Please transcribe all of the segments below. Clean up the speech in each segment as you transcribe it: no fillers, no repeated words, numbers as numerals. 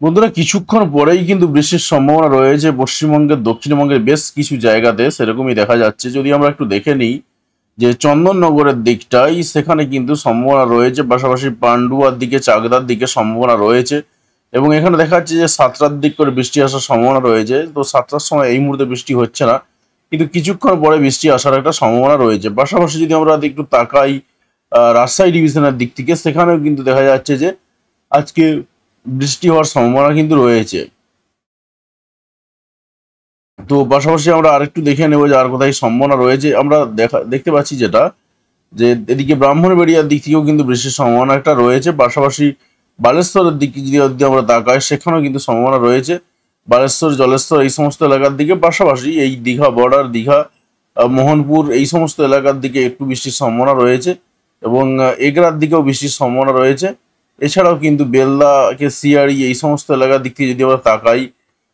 বন্ধুরা, কিছুক্ষণ পরেই কিন্তু বৃষ্টির সম্ভাবনা রয়েছে পশ্চিমবঙ্গের দক্ষিণবঙ্গের বেশ কিছু জায়গাতে। সেরকমই দেখা যাচ্ছে। যদি আমরা একটু দেখে নিই যে চন্দননগরের দিকটাই, সেখানে কিন্তু সম্ভাবনা রয়েছে, পাশাপাশি পান্ডুয়ার দিকে, চাকদার দিকে সম্ভাবনা রয়েছে। এবং এখানে দেখা যাচ্ছে যে সাতটার দিক করে বৃষ্টি আসার সম্ভাবনা রয়েছে। তো সাতটার সময় এই মুহূর্তে বৃষ্টি হচ্ছে না, কিন্তু কিছুক্ষণ পরে বৃষ্টি আসার একটা সম্ভাবনা রয়েছে। পাশাপাশি যদি আমরা একটু তাকাই রাজশাহী ডিভিশনের দিক থেকে, সেখানেও কিন্তু দেখা যাচ্ছে যে আজকে বৃষ্টি হওয়ার সম্ভাবনা কিন্তু রয়েছে। তো পাশাপাশি আমরা আরেকটু দেখে নেবো যে আর কোথায় সম্ভাবনা রয়েছে। আমরা দেখতে পাচ্ছি যেটা, যে এদিকে ব্রাহ্মণবাড়িয়ার দিক থেকেও কিন্তু বৃষ্টির সম্ভাবনা একটা রয়েছে। পাশাপাশি বালেশ্বরের দিকে যদি আমরা তাকাই, সেখানেও কিন্তু সম্ভাবনা রয়েছে। বালেশ্বর, জলেশ্বর এই সমস্ত এলাকার দিকে, পাশাপাশি এই দীঘা বর্ডার, দীঘা, মোহনপুর এই সমস্ত এলাকার দিকে একটু বৃষ্টির সম্ভাবনা রয়েছে। এবং এগরার দিকেও বৃষ্টির সম্ভাবনা রয়েছে। এছাড়াও কিন্তু বেলদা, কেশিয়াড়ি এই সমস্ত এলাকার দিক থেকে যদি আমরা তাকাই,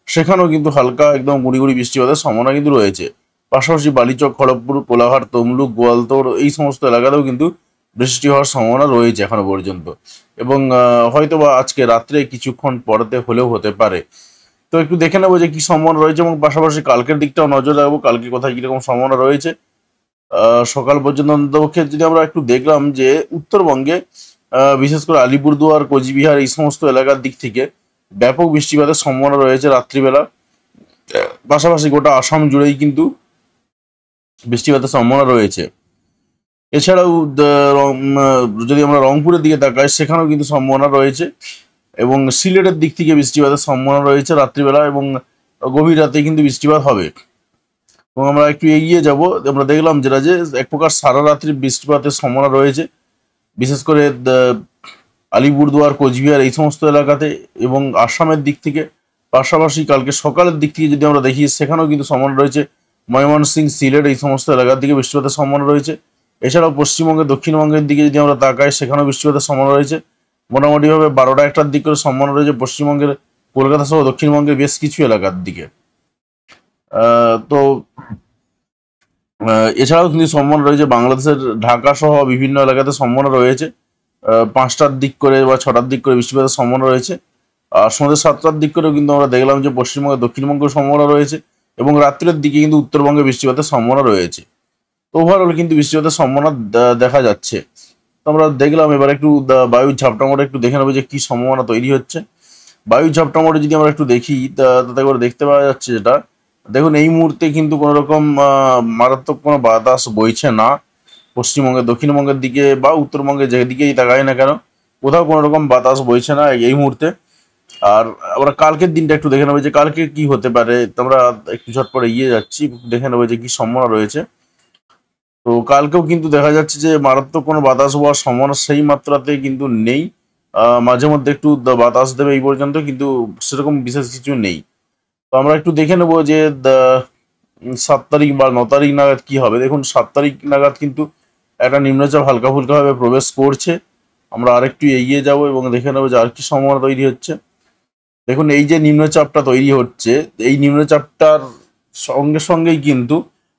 সেখানেও কিন্তু হালকা একদম গুঁড়ি গুঁড়ি বৃষ্টিপাতের সম্ভাবনা কিন্তু রয়েছে। পাশাপাশি বালিচক, খড়গপুর, কোলাঘাট, তমলুক, গোয়ালতোড় এই সমস্ত এলাকাতেও কিন্তু বৃষ্টি হওয়ার সম্ভাবনা রয়েছে এখনো পর্যন্ত। এবং হয়তোবা আজকে রাত্রে কিছুক্ষণ পরেতে হলেও হতে পারে। তো একটু দেখে নেবো যে কি সম্ভাবনা রয়েছে, এবং পাশাপাশি কালকের দিকটাও নজর রাখবো, কালকে কোথায় কিরকম সম্ভাবনা রয়েছে। সকাল পর্যন্ত অন্তপক্ষে যদি আমরা একটু দেখলাম যে উত্তরবঙ্গে বিশেষ করে আলিপুরদুয়ার, কোচবিহার এই সমস্ত এলাকার দিক থেকে ব্যাপক বৃষ্টিপাতের সম্ভাবনা রয়েছে রাত্রিবেলা। পাশাপাশি গোটা আসাম জুড়েই কিন্তু বৃষ্টিপাতের সম্ভাবনা রয়েছে। এছাড়াও যদি আমরা রংপুরের দিকে তাকাই, সেখানেও কিন্তু সম্ভাবনা রয়েছে। এবং সিলেটের দিক থেকে বৃষ্টিপাতের সম্ভাবনা রয়েছে রাত্রিবেলা, এবং গভীর রাতে কিন্তু বৃষ্টিপাত হবে। এবং আমরা একটু এগিয়ে যাব, আমরা দেখলাম যেটা যে এক প্রকার সারা রাত্রি বৃষ্টিপাতের সম্ভাবনা রয়েছে, বিশেষ করে আলিপুরদুয়ার, কোচবিহার এই সমস্ত এলাকাতে এবং আসামের দিক থেকে। পাশাপাশি কালকে সকালের দিক থেকে যদি আমরা দেখি, সেখানেও কিন্তু সম্ভাবনা রয়েছে ময়মনসিংহ, সিলেট এই সমস্ত এলাকার দিকে বৃষ্টিপাতের সম্ভাবনা রয়েছে। এছাড়াও পশ্চিমবঙ্গের দক্ষিণবঙ্গের দিকে যদি আমরা তাকাই, সেখানেও বৃষ্টিপাতের সম্ভাবনা রয়েছে। মোটামুটিভাবে 12টা 1টার দিক করে সম্ভাবনা রয়েছে পশ্চিমবঙ্গের কলকাতা সহ দক্ষিণবঙ্গের বেশ কিছু এলাকার দিকে। তো এছাড়াও কিন্তু সম্ভাবনা রয়েছে বাংলাদেশের ঢাকা সহ বিভিন্ন এলাকাতে সম্ভাবনা রয়েছে। 5টার দিক করে বা 6টার দিক করে বৃষ্টিপাতের সম্ভাবনা রয়েছে। আর সন্ধ্যে 7টার দিক করেও কিন্তু আমরা দেখলাম যে পশ্চিমবঙ্গে, দক্ষিণবঙ্গের সম্ভাবনা রয়েছে। এবং রাত্রের দিকে কিন্তু উত্তরবঙ্গে বৃষ্টিপাতের সম্ভাবনা রয়েছে। তো ওভারঅল কিন্তু বৃষ্টিপাতের সম্ভাবনা দেখা যাচ্ছে। তো আমরা দেখলাম, এবার একটু বায়ুর ঝাপটা একটু দেখে নেবো যে কি সম্ভাবনা তৈরি হচ্ছে। বায়ুর ঝাপটা যদি আমরা একটু দেখি, তাতে করে দেখতে পাওয়া যাচ্ছে যেটা, দেখুন এই মুহূর্তে কিন্তু কোনো রকম মারাত্মক কোনো বাতাস বইছে না পশ্চিমবঙ্গের, দক্ষিণবঙ্গের দিকে বা উত্তরবঙ্গে যেদিকেই তাকাই না কেন, কোথাও কোনো রকম বাতাস বইছে না এই মুহূর্তে। আর আমরা কালকের দিনটা একটু দেখে নেবো যে কালকে কি হতে পারে। তো আমরা একটু ঝটপট এগিয়ে যাচ্ছি, দেখে নেবো যে কি সম্ভাবনা রয়েছে। তো কালকেও কিন্তু দেখা যাচ্ছে যে মারাত্মক কোনো বাতাস হওয়ার সম্ভাবনা সেই মাত্রাতে কিন্তু নেই। মাঝে মধ্যে একটু বাতাস দেবে এই পর্যন্ত, কিন্তু সেরকম বিশেষ কিছু নেই। তো আমরা একটু দেখে নেবো যে 7 তারিখ বা 9 তারিখ নাগাদ কি হবে। দেখুন 7 তারিখ নাগাদ কিন্তু একটা নিম্নচাপ হালকা ফুলকা ভাবে প্রবেশ করছে। আমরা আরেকটু এগিয়ে যাব এবং দেখে নেবো যে আর কি সম্ভাবনা তৈরি হচ্ছে। দেখুন এই যে নিম্নচাপটা তৈরি হচ্ছে, এই নিম্নচাপটার সঙ্গে সঙ্গেই কিন্তু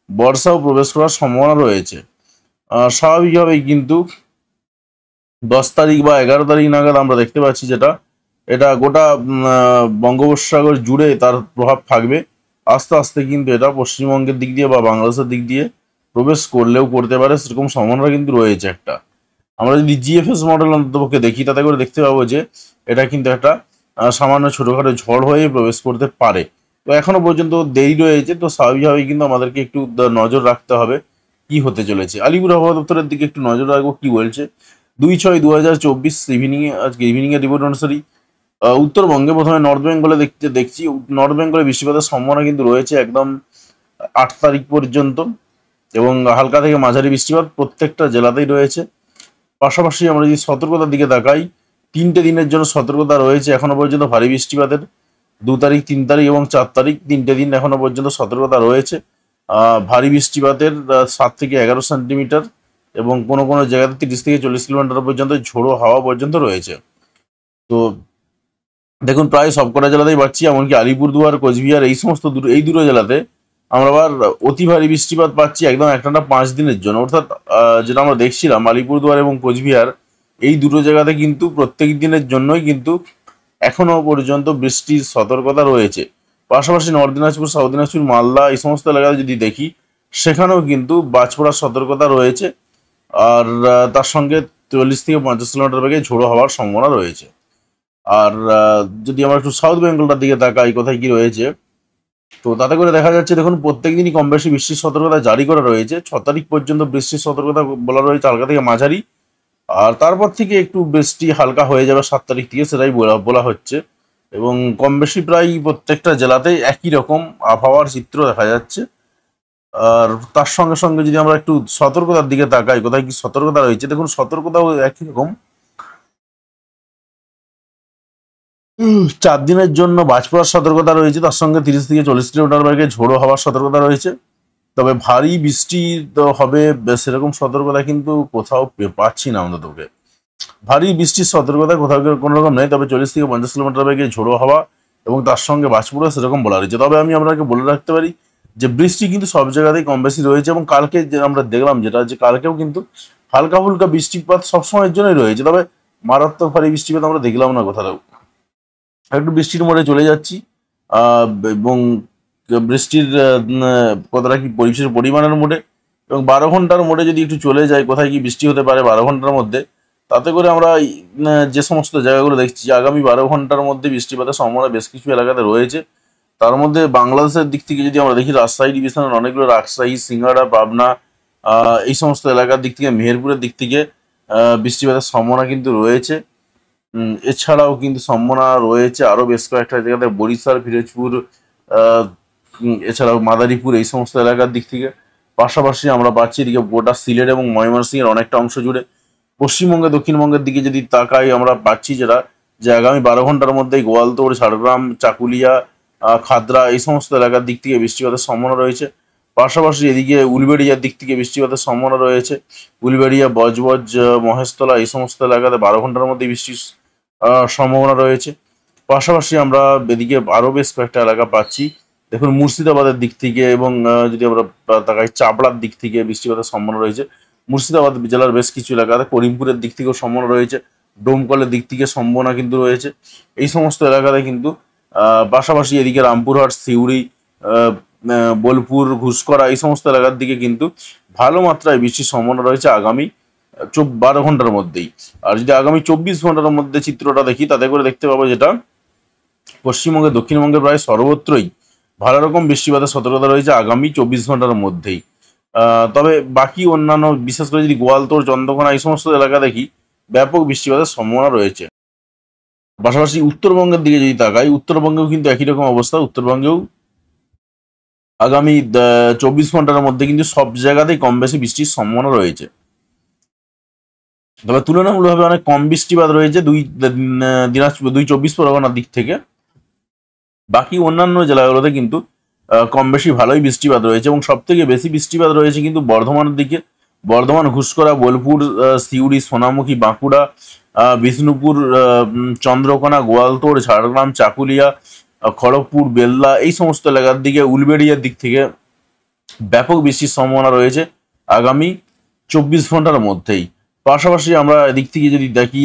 বর্ষাও প্রবেশ করার সম্ভাবনা রয়েছে। স্বাভাবিকভাবেই কিন্তু 10 তারিখ বা 11 তারিখ নাগাদ আমরা দেখতে পাচ্ছি যেটা, এটা গোটা বঙ্গোপসাগর জুড়ে তার প্রভাব থাকবে। আস্তে আস্তে কিন্তু এটা পশ্চিমবঙ্গের দিক দিয়ে বা বাংলাদেশের দিক দিয়ে প্রবেশ করলেও করতে পারে, সেরকম সম্ভাবনা কিন্তু রয়েছে একটা। আমরা যদি জিএফএস মডেল অন্ততপক্ষে দেখি, তাতে করে দেখতে পাবো যে এটা কিন্তু একটা সামান্য ছোটোখাটো ঝড় হয়ে প্রবেশ করতে পারে। তো এখনো পর্যন্ত দেরি রয়েছে, তো স্বাভাবিকভাবেই কিন্তু আমাদেরকে একটু নজর রাখতে হবে কি হতে চলেছে। আলিপুর আবহাওয়া দপ্তরের দিকে একটু নজর রাখবো কি বলছে। 2/6/2024 ইভিনিংয়ে, আজকে ইভিনিংয়ের রিপোর্ট অনুসারে উত্তরবঙ্গে প্রথমে নর্থ বেঙ্গলে দেখছি নর্থ বেঙ্গলে বৃষ্টিপাতের সম্ভাবনা কিন্তু রয়েছে একদম 8 তারিখ পর্যন্ত, এবং হালকা থেকে মাঝারি বৃষ্টিপাত প্রত্যেকটা জেলাতেই রয়েছে। পাশাপাশি আমরা যদি সতর্কতার দিকে তাকাই, 3টে দিনের জন্য সতর্কতা রয়েছে এখনো পর্যন্ত ভারী বৃষ্টিপাতের। 2 তারিখ, 3 তারিখ এবং 4 তারিখ, 3টে দিন এখনো পর্যন্ত সতর্কতা রয়েছে। ভারী বৃষ্টিপাতের 7 থেকে 11 সেন্টিমিটার, এবং কোনো কোনো জায়গাতে 30 থেকে 40 কিলোমিটার পর্যন্ত ঝোড়ো হাওয়া পর্যন্ত রয়েছে। তো দেখুন প্রায় সবকটা জেলাতেই পাচ্ছি, এমনকি আলিপুরদুয়ার, কোচবিহার এই সমস্ত এই দুটো জেলাতে আমরা আবার অতি ভারী বৃষ্টিপাত পাচ্ছি একদম একটানা 5 দিনের জন্য। অর্থাৎ যেটা আমরা দেখছিলাম আলিপুরদুয়ার এবং কোচবিহার এই দুটো জায়গাতে কিন্তু প্রত্যেক দিনের জন্যই কিন্তু এখনো পর্যন্ত বৃষ্টির সতর্কতা রয়েছে। পাশাপাশি নর্থ দিনাজপুর, সাউথ দিনাজপুর, মালদা এই সমস্ত এলাকায় যদি দেখি, সেখানেও কিন্তু বাজ পড়ার সতর্কতা রয়েছে। আর তার সঙ্গে ৪০ থেকে ৫০ কিলোমিটার বেগে ঝোড়ো হওয়ার সম্ভাবনা রয়েছে। আর যদি আমরা একটু সাউথ বেঙ্গলটার দিকে তাকাই, কোথায় কি রয়েছে, তো তাতে করে দেখা যাচ্ছে দেখুন প্রত্যেক দিনই কম বেশি বৃষ্টির সতর্কতা জারি করা রয়েছে। ৬ তারিখ পর্যন্ত বৃষ্টির সতর্কতা বলা রয়েছে হালকা থেকে মাঝারি। আর তারপর থেকে একটু বৃষ্টি হালকা হয়ে যাবে ৭ তারিখ থেকে, সেটাই বলা হচ্ছে। এবং কম বেশি প্রায় প্রত্যেকটা জেলাতেই একই রকম আবহাওয়ার চিত্র দেখা যাচ্ছে। আর তার সঙ্গে সঙ্গে যদি আমরা একটু সতর্কতার দিকে তাকাই, কোথায় কি সতর্কতা রয়েছে, দেখুন সতর্কতাও একই রকম। ৪ দিনের জন্য বাজ পড়ার সতর্কতা রয়েছে, তার সঙ্গে ৩০ থেকে ৪০ কিলোমিটার বেগে ঝোড়ো হওয়ার সতর্কতা রয়েছে। তবে ভারী বৃষ্টি তো হবে সেরকম সতর্কতা কিন্তু কোথাও পাচ্ছি না অন্ততকে। ভারী বৃষ্টির সতর্কতা কোথাও কোনো রকম নেই, তবে ৪০ থেকে ৫০ কিলোমিটার বেগে ঝোড়ো হওয়া এবং তার সঙ্গে বাজ পড়া সেরকম বলা রয়েছে। তবে আমি আপনাকে বলে রাখতে পারি যে বৃষ্টি কিন্তু সব জায়গাতেই কম বেশি রয়েছে। এবং কালকে যে আমরা দেখলাম যেটা, যে কালকেও কিন্তু হালকা ফুলকা বৃষ্টিপাত সবসময়ের জন্যই রয়েছে, তবে মারাত্মক ভারী বৃষ্টিপাত আমরা দেখলাম না কোথাও। একটু বৃষ্টির মোড়ে চলে যাচ্ছি। এবং বৃষ্টির কতটা কি পরিবেশের পরিমাণের মোড়ে, এবং ১২ ঘন্টার মোড়ে যদি একটু চলে যায় কোথায় কি বৃষ্টি হতে পারে ১২ ঘন্টার মধ্যে, তাতে করে আমরা যে সমস্ত জায়গাগুলো দেখছি আগামী ১২ ঘন্টার মধ্যে বৃষ্টিপাতের সম্ভাবনা বেশ কিছু এলাকাতে রয়েছে। তার মধ্যে বাংলাদেশের দিক থেকে যদি আমরা দেখি, রাজশাহী ডিভিশনের অনেকগুলো, রাজশাহী, সিঙ্গাড়া, পাবনা, এই সমস্ত এলাকার দিক থেকে, মেহেরপুরের দিক থেকে বৃষ্টিপাতের সম্ভাবনা কিন্তু রয়েছে। এছাড়াও কিন্তু সম্ভাবনা রয়েছে আরও বেশ কয়েকটা জায়গাতে, বরিশাল, পিরোজপুর, এছাড়াও মাদারীপুর এই সমস্ত এলাকার দিক থেকে। পাশাপাশি আমরা পাচ্ছি এদিকে গোটা সিলেট এবং ময়মনসিংহের অনেকটা অংশ জুড়ে। পশ্চিমবঙ্গে, দক্ষিণবঙ্গের দিকে যদি তাকাই, আমরা পাচ্ছি যেটা, যে আগামী ১২ ঘন্টার মধ্যেই গোয়ালতোড়, ঝাড়গ্রাম, চাকুলিয়া, খাদরা এই সমস্ত এলাকার দিক থেকে বৃষ্টিপাতের সম্ভাবনা রয়েছে। পাশাপাশি এদিকে উলবেড়িয়ার দিক থেকে বৃষ্টিপাতের সম্ভাবনা রয়েছে। উলবেড়িয়া, বজবজ, মহেশতলা এই সমস্ত এলাকাতে ১২ ঘন্টার মধ্যে বৃষ্টির সম্ভাবনা রয়েছে। পাশাপাশি আমরা এদিকে আরও বেশ কয়েকটা এলাকা পাচ্ছি, দেখুন মুর্শিদাবাদের দিক থেকে, এবং যদি আমরা তাকাই চাপড়ার দিক থেকে বৃষ্টিপাতের সম্ভাবনা রয়েছে। মুর্শিদাবাদ জেলার বেশ কিছু এলাকাতে, করিমপুরের দিক থেকেও সম্ভাবনা রয়েছে, ডোমকলের দিক থেকে সম্ভাবনা কিন্তু রয়েছে এই সমস্ত এলাকাতে কিন্তু। পাশাপাশি এদিকে রামপুরহাট, সিউড়ি, বোলপুর, ঘুষকরা এই সমস্ত এলাকার দিকে কিন্তু ভালো মাত্রায় বৃষ্টির সম্ভাবনা রয়েছে আগামী ১২ ঘন্টার মধ্যেই। আর যদি আগামী ২৪ ঘন্টার মধ্যে চিত্রটা দেখি, তাতে করে দেখতে পাবো যেটা, পশ্চিমবঙ্গে, দক্ষিণবঙ্গে প্রায় সর্বত্রই ভালো রকম বৃষ্টিপাতের সতর্কতা রয়েছে আগামী ২৪ ঘন্টার মধ্যেই। তবে বাকি অন্যান্য, বিশেষ করে যদি গোয়ালতোড়, চন্দ্রকোনা এই সমস্ত এলাকা দেখি, ব্যাপক বৃষ্টিপাতের সম্ভাবনা রয়েছে। পাশাপাশি উত্তরবঙ্গের দিকে যদি তাকাই, উত্তরবঙ্গেও কিন্তু একই রকম অবস্থা। উত্তরবঙ্গেও আগামী ২৪ ঘন্টার মধ্যে কিন্তু সব জায়গাতেই কম বেশি বৃষ্টির সম্ভাবনা রয়েছে। তবে তুলনামূলকভাবে অনেক কম বৃষ্টিপাত রয়েছে দিনাজপুর, ২৪ পরগনার দিক থেকে। বাকি অন্যান্য জেলাগুলোতে কিন্তু কম বেশি ভালোই বৃষ্টিপাত রয়েছে, এবং সব থেকে বেশি বৃষ্টিপাত রয়েছে কিন্তু বর্ধমানের দিকে। বর্ধমান, ঘুষকরা, বোলপুর, সিউড়ি, সোনামুখী, বাঁকুড়া, বিষ্ণুপুর, চন্দ্রকোনা, গোয়ালতোড়, ঝাড়গ্রাম, চাকুলিয়া, খড়গপুর, বেল্লা এই সমস্ত এলাকার দিকে, উলবেড়িয়ার দিক থেকে ব্যাপক বৃষ্টির সম্ভাবনা রয়েছে আগামী ২৪ ঘন্টার মধ্যেই। পাশাপাশি আমরা এদিক থেকে যদি দেখি,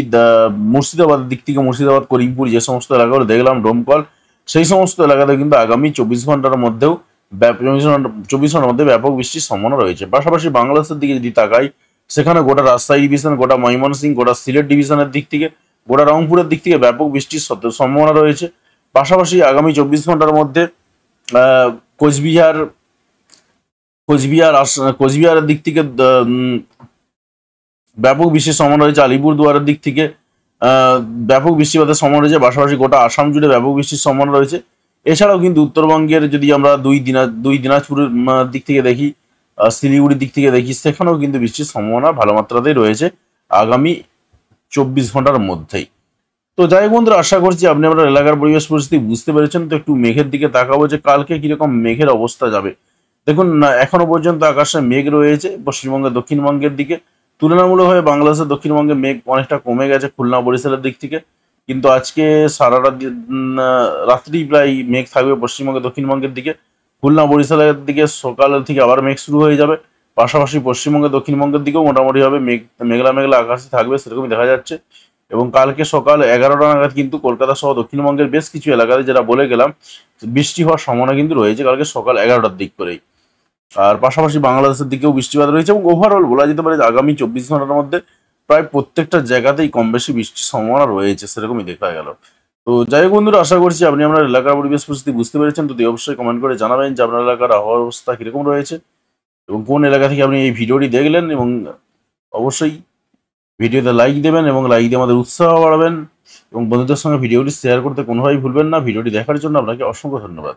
মুর্শিদাবাদের দিক থেকে, মুর্শিদাবাদ, করিমপুর যে সমস্ত এলাকাগুলো দেখলাম, ডোমকল, সেই সমস্ত এলাকাতে কিন্তু আগামী ২৪ ঘন্টার মধ্যেও ২৪ ঘন্টার মধ্যে ব্যাপক বৃষ্টির সম্ভাবনা রয়েছে। পাশাপাশি বাংলাদেশের দিকে যদি তাকাই, সেখানে গোটা রাজশাহী ডিভিশন, গোটা ময়মনসিংহ, গোটা সিলেট ডিভিশনের দিক থেকে, গোটা রংপুরের দিক থেকে ব্যাপক বৃষ্টির সম্ভাবনা রয়েছে। পাশাপাশি আগামী ২৪ ঘন্টার মধ্যে কোচবিহার, কোচবিহারের দিক থেকে ব্যাপক বৃষ্টির সম্ভাবনা রয়েছে। আলিপুরদুয়ারের দিক থেকে ব্যাপক বৃষ্টিপাতের সম্ভাবনা রয়েছে। পাশাপাশি গোটা আসাম জুড়ে ব্যাপক বৃষ্টির সম্ভাবনা রয়েছে। এছাড়াও কিন্তু উত্তরবঙ্গের যদি আমরা দুই দিনাজপুরের দিক থেকে দেখি, শিলিগুড়ির দিক থেকে দেখি, সেখানেও কিন্তু বৃষ্টির সম্ভাবনা ভালো মাত্রাতেই রয়েছে আগামী ২৪ ঘন্টার মধ্যেই। তো যাই হোক বন্ধুরা, আশা করছি আপনি আপনার এলাকার পরিবেশ পরিস্থিতি বুঝতে পেরেছেন। তো একটু মেঘের দিকে তাকাবো যে কালকে কিরকম মেঘের অবস্থা যাবে। দেখুন এখনো পর্যন্ত আকাশে মেঘ রয়েছে পশ্চিমবঙ্গের, দক্ষিণবঙ্গের দিকে। তুলনামূলকভাবে বাংলাদেশের দক্ষিণবঙ্গে মেঘ অনেকটা কমে গেছে খুলনা, বরিশালের দিক থেকে। কিন্তু আজকে সারা রাত্রি প্রায় মেঘ থাকবে পশ্চিমবঙ্গের, দক্ষিণবঙ্গের দিকে। খুলনা, বরিশালের দিকে সকালের থেকে আবার মেঘ শুরু হয়ে যাবে। পাশাপাশি পশ্চিমবঙ্গের, দক্ষিণবঙ্গের দিকেও মোটামুটিভাবে মেঘলা মেঘলা আকাশে থাকবে, সেরকমই দেখা যাচ্ছে। এবং কালকে সকাল 11টা নাগাদ কিন্তু কলকাতা সহ দক্ষিণবঙ্গের বেশ কিছু এলাকাতে, যেটা বলে গেলাম, বৃষ্টি হওয়ার সম্ভাবনা কিন্তু রয়েছে কালকে সকাল 11টার দিক করেই। আর পাশাপাশি বাংলাদেশের দিকেও বৃষ্টিপাত রয়েছে এবং ওভারঅল বলা যেতে পারে যে আগামী 24 ঘন্টার মধ্যে প্রায় প্রত্যেকটা জায়গাতেই কম বেশি বৃষ্টির সম্ভাবনা রয়েছে, সেরকমই দেখা গেল। তো যাই হোক বন্ধুরা, আশা করছি আপনি আপনার এলাকার পরিবেশ পরিস্থিতি বুঝতে পেরেছেন। তো অবশ্যই কমেন্ট করে জানাবেন যে আপনার এলাকার আবহাওয়ার অবস্থা কিরকম রয়েছে এবং কোন এলাকা থেকে আপনি এই ভিডিওটি দেখলেন। এবং অবশ্যই ভিডিওতে লাইক দেবেন এবং লাইক দিয়ে আমাদের উৎসাহ বাড়াবেন এবং বন্ধুদের সঙ্গে ভিডিওটি শেয়ার করতে কোনোভাবেই ভুলবেন না। ভিডিওটি দেখার জন্য আপনাকে অসংখ্য ধন্যবাদ।